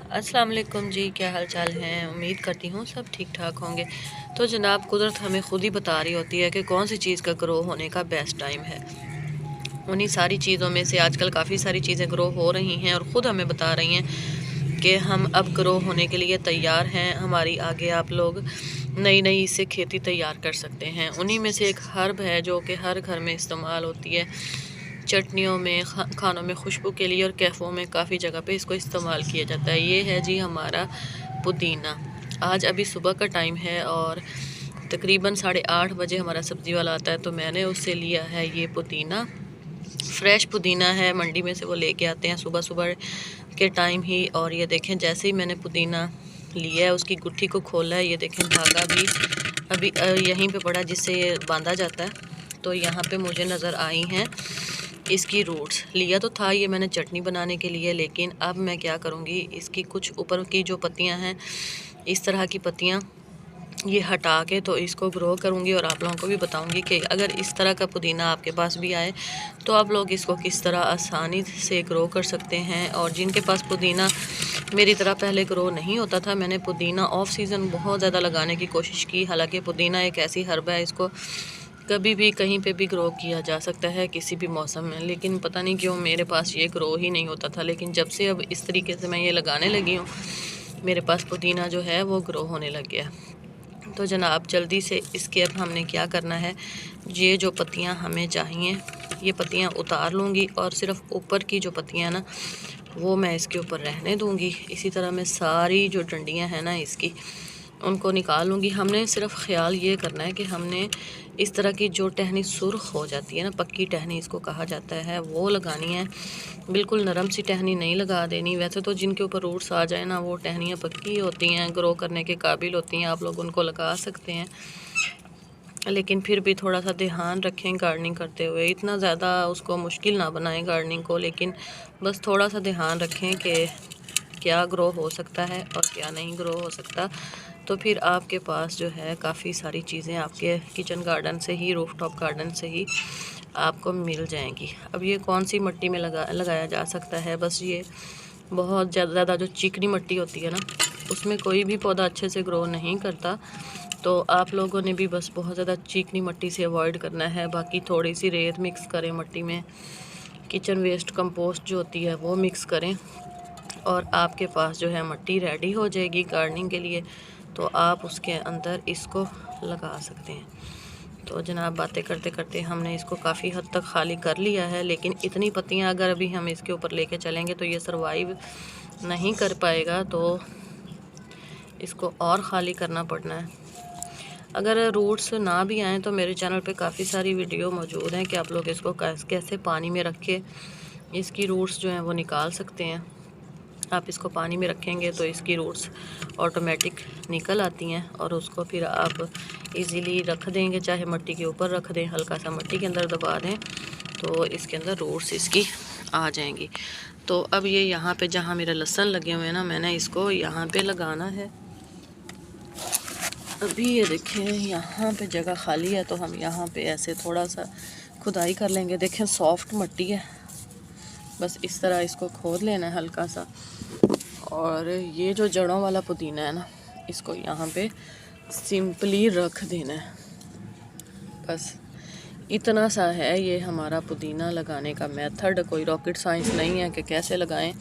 अस्सलाम वालेकुम जी, क्या हाल चाल हैं। उम्मीद करती हूँ सब ठीक ठाक होंगे। तो जनाब कुदरत हमें खुद ही बता रही होती है कि कौन सी चीज़ का ग्रो होने का बेस्ट टाइम है। उन्हीं सारी चीज़ों में से आजकल काफ़ी सारी चीज़ें ग्रो हो रही हैं और ख़ुद हमें बता रही हैं कि हम अब ग्रो होने के लिए तैयार हैं। हमारी आगे आप लोग नई नई इससे खेती तैयार कर सकते हैं। उन्हीं में से एक हर्ब है जो कि हर घर में इस्तेमाल होती है, चटनियों में, खानों में खुशबू के लिए, और कैफ़ों में काफ़ी जगह पे इसको इस्तेमाल किया जाता है। ये है जी हमारा पुदीना। आज अभी सुबह का टाइम है और तकरीबन 8:30 बजे हमारा सब्ज़ी वाला आता है, तो मैंने उससे लिया है ये पुदीना। फ्रेश पुदीना है, मंडी में से वो लेके आते हैं सुबह सुबह के टाइम ही। और ये देखें, जैसे ही मैंने पुदीना लिया है उसकी गुट्ठी को खोला है, ये देखें धागा भी अभी यहीं पे पड़ा जिससे ये बांधा जाता है। तो यहाँ पे मुझे नज़र आई हैं इसकी रूट्स। लिया तो था ये मैंने चटनी बनाने के लिए, लेकिन अब मैं क्या करूँगी, इसकी कुछ ऊपर की जो पत्तियाँ हैं, इस तरह की पत्तियाँ ये हटा के तो इसको ग्रो करूँगी और आप लोगों को भी बताऊँगी कि अगर इस तरह का पुदीना आपके पास भी आए तो आप लोग इसको किस तरह आसानी से ग्रो कर सकते हैं। और जिनके पास पुदीना मेरी तरह पहले ग्रो नहीं होता था, मैंने पुदीना ऑफ सीज़न बहुत ज़्यादा लगाने की कोशिश की। हालांकि पुदीना एक ऐसी हर्ब है, इसको कभी भी कहीं पे भी ग्रो किया जा सकता है किसी भी मौसम में, लेकिन पता नहीं क्यों मेरे पास ये ग्रो ही नहीं होता था। लेकिन जब से अब इस तरीके से मैं ये लगाने लगी हूँ, मेरे पास पुदीना जो है वो ग्रो होने लग गया। तो जनाब जल्दी से इसके अब हमने क्या करना है, ये जो पत्तियां हमें चाहिए ये पत्तियां उतार लूँगी और सिर्फ ऊपर की जो पत्तियां ना वो मैं इसके ऊपर रहने दूँगी। इसी तरह मैं सारी जो डंडियां हैं ना इसकी उनको निकाल लूँगी। हमने सिर्फ ख्याल ये करना है कि हमने इस तरह की जो टहनी सुर्ख हो जाती है ना, पक्की टहनी इसको कहा जाता है, वो लगानी है। बिल्कुल नरम सी टहनी नहीं लगा देनी। वैसे तो जिनके ऊपर रूट्स आ जाए ना वो टहनियाँ पक्की होती हैं, ग्रो करने के काबिल होती हैं, आप लोग उनको लगा सकते हैं। लेकिन फिर भी थोड़ा सा ध्यान रखें गार्डनिंग करते हुए, इतना ज़्यादा उसको मुश्किल ना बनाएं गार्डनिंग को, लेकिन बस थोड़ा सा ध्यान रखें कि क्या ग्रो हो सकता है और क्या नहीं ग्रो हो सकता। तो फिर आपके पास जो है काफ़ी सारी चीज़ें आपके किचन गार्डन से ही, रूफटॉप गार्डन से ही आपको मिल जाएंगी। अब ये कौन सी मिट्टी में लगाया जा सकता है, बस ये बहुत ज़्यादा जो चिकनी मिट्टी होती है ना उसमें कोई भी पौधा अच्छे से ग्रो नहीं करता। तो आप लोगों ने भी बस बहुत ज़्यादा चिकनी मिट्टी से अवॉइड करना है। बाकी थोड़ी सी रेत मिक्स करें मिट्टी में, किचन वेस्ट कंपोस्ट जो होती है वो मिक्स करें और आपके पास जो है मिट्टी रेडी हो जाएगी गार्डनिंग के लिए। तो आप उसके अंदर इसको लगा सकते हैं। तो जनाब बातें करते करते हमने इसको काफ़ी हद तक खाली कर लिया है, लेकिन इतनी पत्तियां अगर अभी हम इसके ऊपर लेके चलेंगे तो ये सरवाइव नहीं कर पाएगा, तो इसको और ख़ाली करना पड़ना है। अगर रूट्स ना भी आएँ तो मेरे चैनल पे काफ़ी सारी वीडियो मौजूद हैं कि आप लोग इसको कैसे पानी में रख के इसकी रूट्स जो हैं वो निकाल सकते हैं। आप इसको पानी में रखेंगे तो इसकी रूट्स ऑटोमेटिक निकल आती हैं और उसको फिर आप इजीली रख देंगे, चाहे मिट्टी के ऊपर रख दें, हल्का सा मिट्टी के अंदर दबा दें तो इसके अंदर रूट्स इसकी आ जाएंगी। तो अब ये यहाँ पे जहाँ मेरे लहसुन लगे हुए हैं ना, मैंने इसको यहाँ पे लगाना है। अभी ये देखें यहाँ पे जगह खाली है तो हम यहाँ पे ऐसे थोड़ा सा खुदाई कर लेंगे। देखें सॉफ्ट मिट्टी है, बस इस तरह इसको खोद लेना है हल्का सा। और ये जो जड़ों वाला पुदीना है ना इसको यहाँ पे सिंपली रख देना है। बस इतना सा है ये हमारा पुदीना लगाने का मेथड। कोई रॉकेट साइंस नहीं है कि कैसे लगाएं।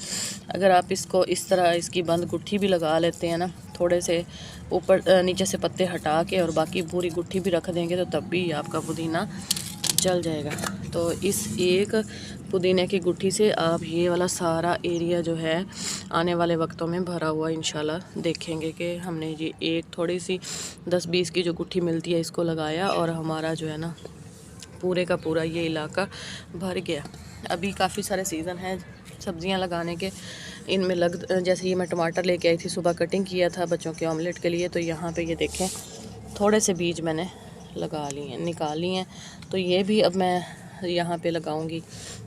अगर आप इसको इस तरह इसकी बंद गुट्ठी भी लगा लेते हैं ना, थोड़े से ऊपर नीचे से पत्ते हटा के और बाकी पूरी गुट्ठी भी रख देंगे तो तब भी आपका पुदीना चल जाएगा। तो इस एक पुदीने की गुट्ठी से आप ये वाला सारा एरिया जो है आने वाले वक्तों में भरा हुआ इंशाल्लाह देखेंगे कि हमने ये एक थोड़ी सी 10-20 की जो गुट्ठी मिलती है इसको लगाया और हमारा जो है ना पूरे का पूरा ये इलाका भर गया। अभी काफ़ी सारे सीज़न हैं सब्ज़ियां लगाने के, इनमें जैसे ये मैं टमाटर लेके आई थी, सुबह कटिंग किया था बच्चों के ऑमलेट के लिए, तो यहाँ पे ये देखें थोड़े से बीज मैंने लगा लिए हैं, निकाल लिए हैं। तो ये भी अब मैं यहाँ पे लगाऊंगी।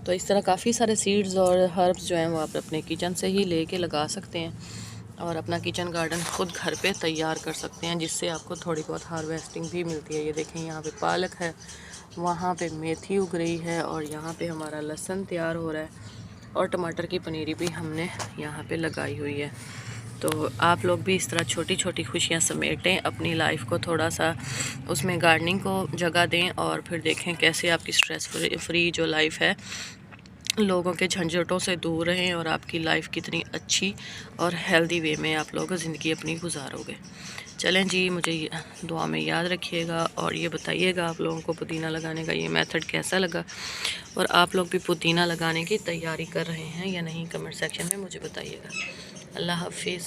तो इस तरह काफ़ी सारे सीड्स और हर्ब्स जो हैं वो आप अपने किचन से ही लेके लगा सकते हैं और अपना किचन गार्डन खुद घर पे तैयार कर सकते हैं, जिससे आपको थोड़ी बहुत हार्वेस्टिंग भी मिलती है। ये देखें यहाँ पे पालक है, वहाँ पे मेथी उग रही है और यहाँ पे हमारा लहसुन तैयार हो रहा है और टमाटर की पनीरी भी हमने यहाँ पे लगाई हुई है। तो आप लोग भी इस तरह छोटी छोटी खुशियाँ समेटें, अपनी लाइफ को थोड़ा सा उसमें गार्डनिंग को जगह दें और फिर देखें कैसे आपकी स्ट्रेस फ्री जो लाइफ है, लोगों के झंझटों से दूर रहें और आपकी लाइफ कितनी अच्छी और हेल्दी वे में आप लोग ज़िंदगी अपनी गुजारोगे। चलें जी, मुझे दुआ में याद रखिएगा और ये बताइएगा आप लोगों को पुदीना लगाने का ये मेथड कैसा लगा, और आप लोग भी पुदीना लगाने की तैयारी कर रहे हैं या नहीं, कमेंट सेक्शन में मुझे बताइएगा। अल्लाह हाफिज़।